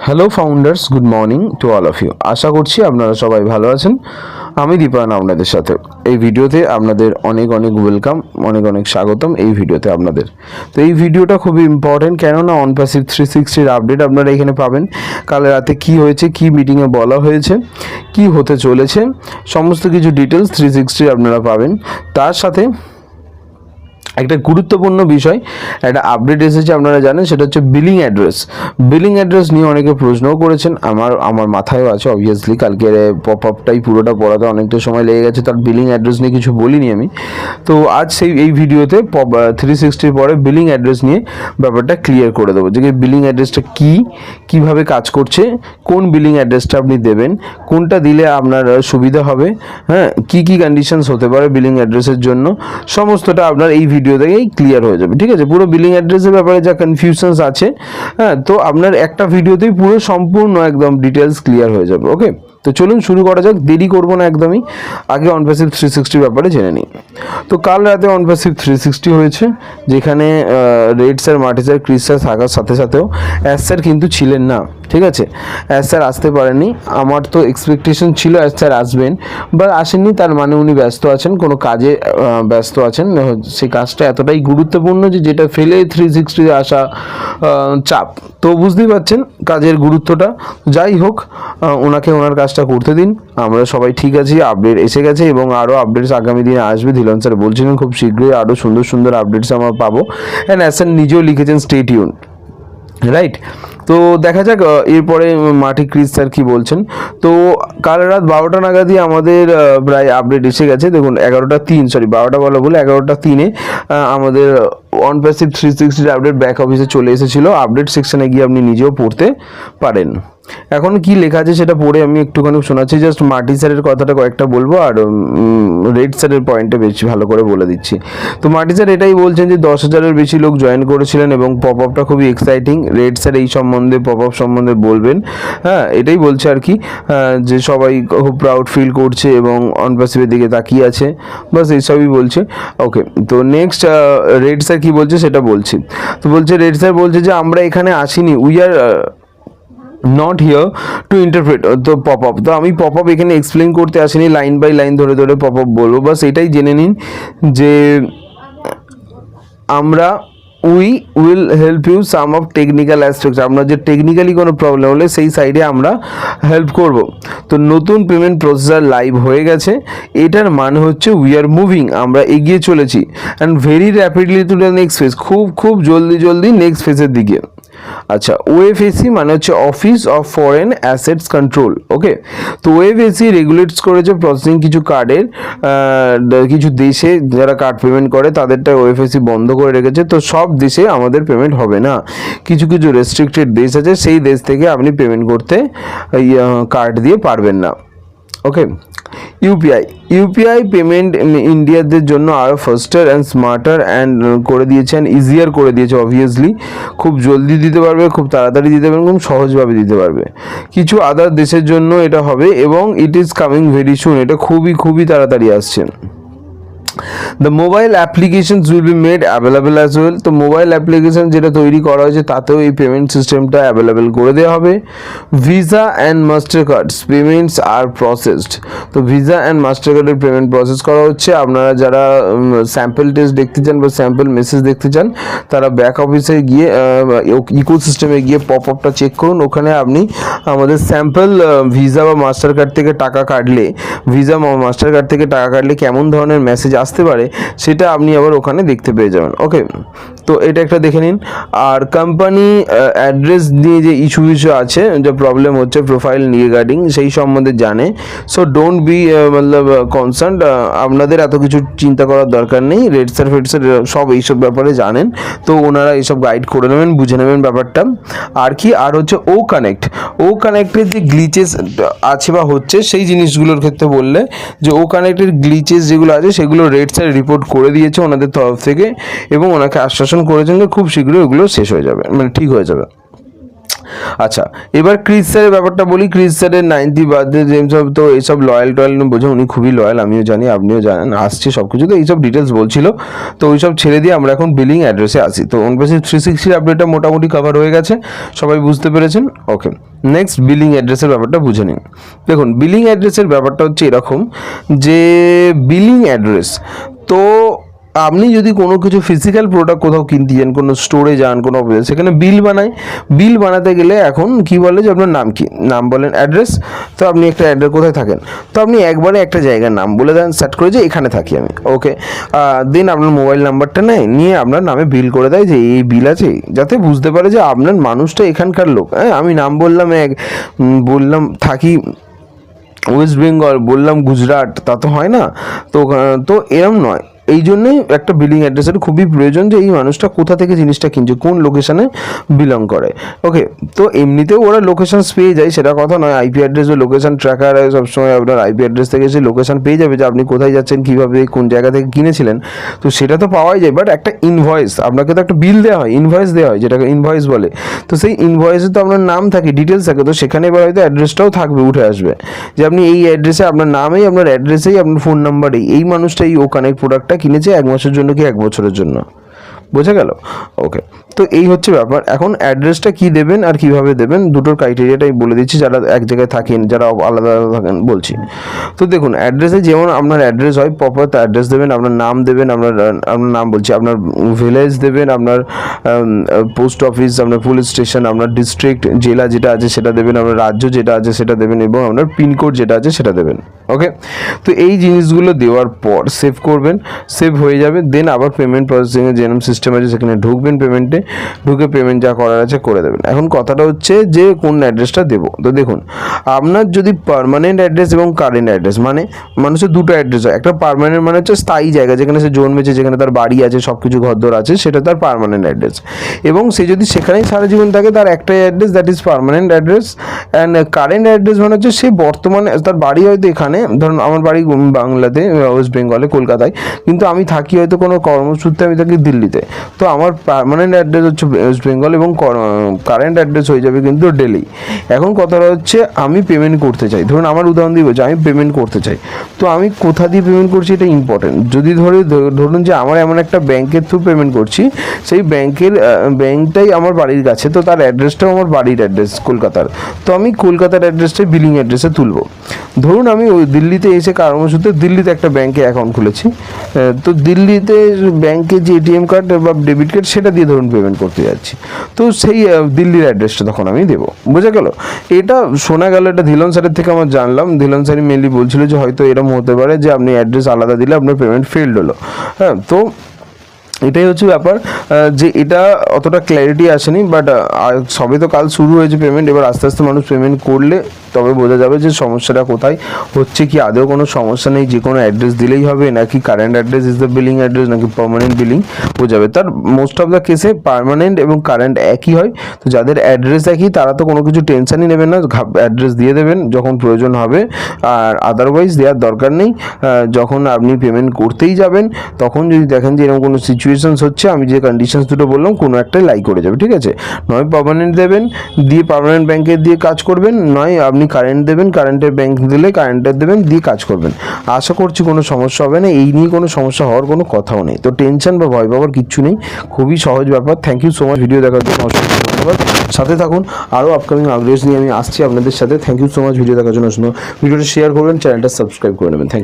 Hello founders, good morning to all of you. আশা করছি আপনারা সবাই ভালো আছেন। আমি দীপায়ন আপনাদের সাথে এই ভিডিওতে আপনাদের অনেক অনেক ওয়েলকাম, অনেক অনেক স্বাগতম এই ভিডিওতে আপনাদের। তো এই ভিডিওটা খুবই ইম্পর্টেন্ট, কেননা অনপ্যাসিভ 360 আপডেট আপনারা এখানে পাবেন। কাল রাতে কি হয়েছে, কি মিটিংয়ে বলা হয়েছে, কি হতে চলেছে, সমস্ত কিছু ডিটেলস 360 আপনারা পাবেন। তার সাথে একটা গুরুত্বপূর্ণ বিষয়, একটা আপডেট এসেছে আপনারা জানেন, সেটা হচ্ছে বিলিং অ্যাড্রেস। বিলিং অ্যাড্রেস নিয়ে অনেকে প্রশ্নও করেছেন, আমার মাথায়ও আছে অবভিয়াসলি। কালকে পপ আপটাই পুরোটা পড়াতে অনেকটা সময় লেগে গেছে, তার বিলিং অ্যাড্রেস নিয়ে কিছু বলিনি আমি। তো আজ এই ভিডিওতে 360 পরে বিলিং অ্যাড্রেস নিয়ে ব্যাপারটা ক্লিয়ার করে দেবো, যে বিলিং অ্যাড্রেসটা কীভাবে কাজ করছে, কোন বিলিং অ্যাড্রেসটা আপনি দেবেন, কোনটা দিলে আপনার সুবিধা হবে, হ্যাঁ, কী কন্ডিশনস হতে পারে বিলিং অ্যাড্রেসের জন্য, সমস্তটা আপনার এই ভিডিও থেকেই ক্লিয়ার হয়ে যাবে। ঠিক আছে, পুরো বিলিং অ্যাড্রেসের ব্যাপারে যা কনফিউশনস আছে, হ্যাঁ, তো আপনার একটা ভিডিওতেই পুরো সম্পূর্ণ একদম ডিটেলস ক্লিয়ার হয়ে যাবে। ওকে, তো চলুন শুরু করা যাক, দেরি করবো না একদমই। আগে অনপ্যাসিভ 360 ব্যাপারে জেনে নিই। তো কাল রাতে অনপ্যাসিভ 360 হয়েছে, যেখানে red sir, মার্টি sir, Chris sir থাকার সাথে সাথেও অ্যাস স্যার কিন্তু ছিলেন না। ঠিক আছে, অ্যাস স্যার আসতে পারেননি। আমার তো এক্সপেকটেশন ছিল অ্যাস স্যার আসবেন, বা আসেননি, তার মানে উনি ব্যস্ত আছেন, কোনো কাজে ব্যস্ত আছেন। সেই কাজটা এতটাই গুরুত্বপূর্ণ যে যেটা ফেলে 360 আসা চাপ। তো বুঝতেই পারছেন কাজের গুরুত্বটা। যাই হোক, ওনাকে ওনার কাজটা করতে দিন, আমরা সবাই ঠিক আছি। আপডেট এসে গেছে এবং আরও আপডেটস আগামী দিনে আসবে। ধিলন স্যার বলছিলেন খুব শীঘ্রই আরও সুন্দর সুন্দর আপডেটস আমরা পাবো। অ্যান্ড অ্যাস স্যার নিজেও লিখেছেন স্টে টিউন, রাইট। তো দেখা যাক এরপরে মাটি ক্রিস স্যার কী বলছেন। তো কাল রাত 12টা নাগাদই আমাদের প্রায় আপডেট এসে গেছে। দেখুন 12টা বলা বলে 11টা 3-এ আমাদের অনপ্যাসিভ 360 আপডেট ব্যাক অফিসে চলে এসেছিলো। আপডেট সেকশনে গিয়ে আপনি নিজেও পড়তে পারেন। এখন কি লেখা আছে সেটা পড়ে আমি একটুখানি শোনাচ্ছি। জাস্ট মার্টি স্যারের কথাটা কয়েকটা বলবো, আর রেড স্যারের পয়েন্টে বেশি ভালো করে বলে দিচ্ছি। তো মার্টি স্যার এটাই বলছেন যে 10,000-এর বেশি লোক জয়েন করেছিলেন এবং পপ আপটা খুবই এক্সাইটিং। রেড স্যার এই সম্বন্ধে, পপ আপ সম্বন্ধে বলবেন। হ্যাঁ, এটাই বলছে আর কি, যে সবাই খুব প্রাউড ফিল করছে এবং অনপ্যাসিভের দিকে তাকিয়ে আছে, বাস এইসবই বলছে। ওকে, তো নেক্সট রেড স্যার কী বলছে সেটা বলছি। তো বলছে, রেড স্যার বলছে যে আমরা এখানে আসিনি, we are not here two interpret তো পপ আপ। তো আমি পপ আপ এখানে এক্সপ্লেন করতে আসিনি, লাইন বাই লাইন ধরে ধরে পপ আপ বলবো, বাস এটাই জেনে নিন যে আমরা we will help you some of technical aspects. আপনার যে টেকনিক্যালি কোনো প্রবলেম হলে সেই সাইডে আমরা হেল্প করব। তো নতুন পেমেন্ট প্রসেসার লাইভ হয়ে গেছে, এটার মানে হচ্ছে উই আর মুভিং, আমরা এগিয়ে চলেছি। And very rapidly to the next phase, খুব জলদি নেক্সট ফেজের দিকে। আচ্ছা, ওএফএসি মানে হচ্ছে office of foreign assets control. Okay, তো ওএফএসি রেগুলেটস করেছে প্রসেসিং কিছু কার্ডের, কিছু দেশে যারা কার্ড পেমেন্ট করে তাদেরটা ওএফএসি বন্ধ করে রেখেছে। তো সব দেশে আমাদের পেমেন্ট হবে না, কিছু রেস্ট্রিক্টেড দেশ আছে, সেই দেশ থেকে আপনি পেমেন্ট করতে কার্ড দিয়ে পারবেন না। ওকে, ইউপিআই পেমেন্ট ইন্ডিয়াদের জন্য আরও ফাস্টার অ্যান্ড স্মার্টার অ্যান্ড করে দিয়েছে, অ্যান্ড ইজিয়ার করে দিয়েছে। অবভিয়াসলি খুব জলদি দিতে পারবে, খুব তাড়াতাড়ি দিতে পারবে, খুব সহজভাবে দিতে পারবে। কিছু আদার দেশের জন্য এটা হবে এবং it is coming very soon, এটা খুবই তাড়াতাড়ি আসছে। The mobile applications will be made available as well. তো মোবাইল অ্যাপ্লিকেশন যেটা তৈরি করা হয়েছে তাতেও এই পেমেন্ট সিস্টেমটা অ্যাভেলেবেল করে দেওয়া হবে। Visa and Master cards payments are processed. তো ভিসা অ্যান্ড মাস্টার কার্ডের পেমেন্ট প্রসেস করা হচ্ছে। আপনারা যারা স্যাম্পল টেস্ট দেখতে চান বা স্যাম্পল মেসেজ দেখতে চান, তারা ব্যাক অফিসে গিয়ে ইকোসিস্টেমে গিয়ে পপ আপটা চেক করুন। ওখানে আপনি আমাদের স্যাম্পল ভিসা বা মাস্টার কার্ড থেকে টাকা কাটলে, ভিসা বা মাস্টার কার্ড থেকে টাকা কাটলে কেমন ধরনের মেসেজ আসতে পারে সেটা আপনি আবার ওখানে দেখতে পেয়ে যাবেন। ওকে, তো এটা একটা দেখে নিন। আর কোম্পানি অ্যাড্রেস নিয়ে যে ইস্যু আছে, যে প্রবলেম হচ্ছে প্রোফাইল রিগার্ডিং, সেই সম্বন্ধে জানে। সো ডোন্ট বি কনসার্ন, আপনাদের এত কিছু চিন্তা করার দরকার নেই। রেড স্যার ফেড স্যার সব এইসব ব্যাপারে জানেন, তো ওনারা এইসব গাইড করে নেবেন, বুঝে নেবেন ব্যাপারটা। আর কি, আর হচ্ছে ও কানেক্টের যে গ্লিচেস আছে বা হচ্ছে সেই জিনিসগুলোর ক্ষেত্রে বললে, যে ও কানেক্টের গ্লিচেস যেগুলো আছে সেগুলো রেড স্যার রিপোর্ট করে দিয়েছে ওনাদের তরফ থেকে, এবং ওনাকে আশ্বাসন করেছেন যে খুব শীঘ্রই ওগুলো শেষ হয়ে যাবে, মানে ঠিক হয়ে যাবে। আচ্ছা, এবার ক্রিস স্যারের ব্যাপারটা বলি। ক্রিস স্যারের 90 বার্থডে যেসব, তো এইসব লয়াল টয়াল বোঝে, উনি খুবই লয়াল, আমিও জানি, আপনিও জানেন, আসছে সব কিছু, তো এইসব ডিটেলস বলছিল। তো ওইসব ছেড়ে দিয়ে আমরা এখন বিলিং অ্যাড্রেসে আসি। তো অনবেসিস 360 আপডেটটা মোটামুটি কভার হয়ে গেছে, সবাই বুঝতে পেরেছেন। ওকে, নেক্সট বিলিং অ্যাড্রেসের ব্যাপারটা বুঝে নিন। দেখুন, বিলিং অ্যাড্রেসের ব্যাপারটা হচ্ছে এরকম যে বিলিং অ্যাড্রেস, তো আপনি যদি কোনো কিছু ফিজিক্যাল প্রোডাক্ট কোথাও কিনতে যান, কোনো স্টোরে যান, কোনো সেখানে বিল বানায়, বিল বানাতে গেলে এখন কি বলে যে আপনার নাম কি, নাম বলেন, অ্যাড্রেস, তো আপনি একটা অ্যাড্রেস কোথায় থাকেন, তো আপনি একবারে একটা জায়গার নাম বলে দেন, সেট করে যে এখানে থাকি আমি, ওকে, দেন আপনার মোবাইল নাম্বারটা নেয়, নিয়ে আপনার নামে বিল করে দেয় যে এই বিল আছে, যাতে বুঝতে পারে যে আপনার মানুষটা এখানকার লোক। হ্যাঁ, আমি নাম বললাম বললাম থাকি ওয়েস্ট বেঙ্গল, বললাম গুজরাট, তা তো হয় না। তো তো এরম নয়, এই জন্যই একটা বিলিং অ্যাড্রেসের খুবই প্রয়োজন যে এই মানুষটা কোথা থেকে জিনিসটা কিনছে, কোন লোকেশানে বিলং করে। ওকে, তো এমনিতেও ওরা লোকেশানস পেয়ে যায়, সেটা কথা নয়, আইপি অ্যাড্রেস ও লোকেশান ট্র্যাকার সবসময় আপনার আইপি অ্যাড্রেস থেকে সেই লোকেশান পেয়ে যাবে যে আপনি কোথায় যাচ্ছেন, কীভাবে, কোন জায়গা থেকে কিনেছিলেন, তো সেটা তো পাওয়াই যায়। বাট একটা ইনভয়েস, আপনাকে তো একটা বিল দেওয়া হয়, ইনভয়েস দেওয়া হয়, যেটাকে ইনভয়েস বলে, তো সেই ইনভয়েসে তো আপনার নাম থাকে, ডিটেলস থাকে, তো সেখানে এবার হয়তো অ্যাড্রেসটাও থাকবে, উঠে আসবে যে আপনি এই অ্যাড্রেসে, আপনার নামেই, আপনার অ্যাড্রেসেই, আপনার ফোন নাম্বারেই এই মানুষটাই ও কানেক্ট প্রোডাক্টটা কিনেছে 1 মাসের জন্য কি 1 বছরের জন্য, বোঝা গেল। ওকে, তো এই হচ্ছে ব্যাপার। এখন অ্যাড্রেসটা কি দেবেন আর কিভাবে দেবেন, দুটোর ক্রাইটেরিয়াটাই বলে দিচ্ছি, যারা এক জায়গায় থাকেন, যারা আলাদা আলাদা থাকেন বলছি। তো দেখুন, অ্যাড্রেসে যেমন আপনার অ্যাড্রেস হয় প্রপার, তো অ্যাড্রেস দেবেন, আপনার নাম দেবেন, আপনার নাম বলছি, আপনার ভিলেজ দেবেন, আপনার পোস্ট অফিস, আপনার পুলিশ স্টেশন, আপনার ডিস্ট্রিক্ট, জেলা যেটা আছে সেটা দেবেন, আপনার রাজ্য যেটা আছে সেটা দেবেন, এবং আপনার পিনকোড যেটা আছে সেটা দেবেন। ওকে, তো এই জিনিসগুলো দেওয়ার পর সেভ করবেন, সেভ হয়ে যাবে, দেন আবার পেমেন্ট প্রসেসিংয়ে যেরকম সিস্টেম আছে সেখানে ঢুকবেন, পেমেন্টে ঢুকে পেমেন্ট যা করার আছে করে দেবেন। এখন কথাটা হচ্ছে যে কোন অ্যাড্রেসটা দেবো। তো দেখুন, আপনার যদি পার্মানেন্ট অ্যাড্রেস এবং কারেন্ট অ্যাড্রেস, মানে মানুষের দুটো অ্যাড্রেস হয়, একটা পার্মানেন্ট মানে হচ্ছে স্থায়ী জায়গা, যেখানে সে জন্মেছে, যেখানে তার বাড়ি আছে, সব কিছু ঘরদোর আছে, সেটা তার পার্মানেন্ট অ্যাড্রেস, এবং সে যদি সেখানেই সারা জীবন থাকে, তার একটাই address, that is permanent address. And current address মানে হচ্ছে সে বর্তমানে, তার বাড়ি হয়তো এখানে, ধরুন আমার বাড়ি বাংলাতে, ওয়েস্ট বেঙ্গলে, কলকাতায়, কিন্তু আমি থাকি হয়তো কোনো কর্মসূত্রে, আমি থাকি দিল্লিতে, তো আমার পার্মানেন্ট অ্যাড্রেস হচ্ছে ওয়েস্ট বেঙ্গল এবং কারেন্ট অ্যাড্রেস হয়ে যাবে কিন্তু দিল্লি। এখন কথাটা হচ্ছে আমি পেমেন্ট করতে চাই, ধরুন আমার উদাহরণ দিয়ে বলছি, আমি পেমেন্ট করতে চাই, তো আমি কোথা দিয়ে পেমেন্ট করছি এটা ইম্পর্টেন্ট। যদি ধরুন যে আমার এমন একটা ব্যাংকের থ্রু পেমেন্ট করছি, সেই ব্যাংকটাই আমার বাড়ির কাছে, তো তার অ্যাড্রেসটাও আমার বাড়ির অ্যাড্রেস কলকাতার, তো আমি কলকাতার অ্যাড্রেসটাই বিলিং অ্যাড্রেসে তুলবো। ধরুন আমি ওই দিল্লিতে এসে কর্মসূত্রে দিল্লিতে একটা ব্যাংকে অ্যাকাউন্ট খুলেছি, তো দিল্লিতে ব্যাংকে যে এটিএম কার্ড বা ডেবিট কার্ড সেটা দিয়ে ধরুন পেমেন্ট করতে যাচ্ছি, তো সেই দিল্লির অ্যাড্রেসটা তখন আমি দেবো, বোঝা গেল। এটা শোনা গেল, এটা ধিলন স্যারের থেকে আমার জানলাম, ধিলন স্যারই মেনলি বলছিল যে হয়তো এরকম হতে পারে যে আপনি অ্যাড্রেস আলাদা দিলে আপনার পেমেন্ট ফেলড হলো। হ্যাঁ, তো এটাই হচ্ছে ব্যাপার, যে এটা অতটা ক্ল্যারিটি আসেনি, বাট সবে তো কাল শুরু হয়েছে পেমেন্ট, এবার আস্তে আস্তে মানুষ পেমেন্ট করলে তবে বোঝা যাবে যে সমস্যাটা কোথায় হচ্ছে, কি আদৌ কোনো সমস্যা নেই, যে কোনো অ্যাড্রেস দিলেই হবে, নাকি current address is the billing address, নাকি পার্মানেন্ট বিলিং বোঝাবে। তার মোস্ট অফ দ্য কেসে পার্মানেন্ট এবং কারেন্ট একই হয়, তো যাদের অ্যাড্রেস একই তারা তো কোনো কিছু টেনশনই নেবেন না, অ্যাড্রেস দিয়ে দেবেন যখন প্রয়োজন হবে, আর আদারওয়াইজ দেওয়ার দরকার নেই। যখন আপনি পেমেন্ট করতেই যাবেন, তখন যদি দেখেন যে এরকম কোনো সিচুয়েশনস হচ্ছে, আমি যে কন্ডিশনস দুটো বললাম কোনো একটাই লাই করে যাবে, ঠিক আছে। নয় পার্মানেন্ট দেবেন, দিয়ে পার্মানেন্ট ব্যাংকে দিয়ে কাজ করবেন, নয় আপনি কারেন্ট দেবেন, কারেন্টের ব্যাংক দিলে কারেন্টের দেবেন, দিয়ে কাজ করবেন। আশা করছি কোনো সমস্যা হবে না, এই নিয়ে কোনো সমস্যা হওয়ার কোনো কথাও নেই, তো টেনশন বা ভয় পাওয়ার কিচ্ছু নেই, খুবই সহজ ব্যাপার। Thank you so much video দেখার জন্য, অসংখ্য ধন্যবাদ। সাথে থাকুন, আরও আপকামিং আপডেটস নিয়ে আমি আসছি আপনাদের সাথে। Thank you so much video দেখার জন্য। ভিডিওটা শেয়ার করবেন, চ্যানেলটা সাবস্ক্রাইব করে নেবেন। Thank you.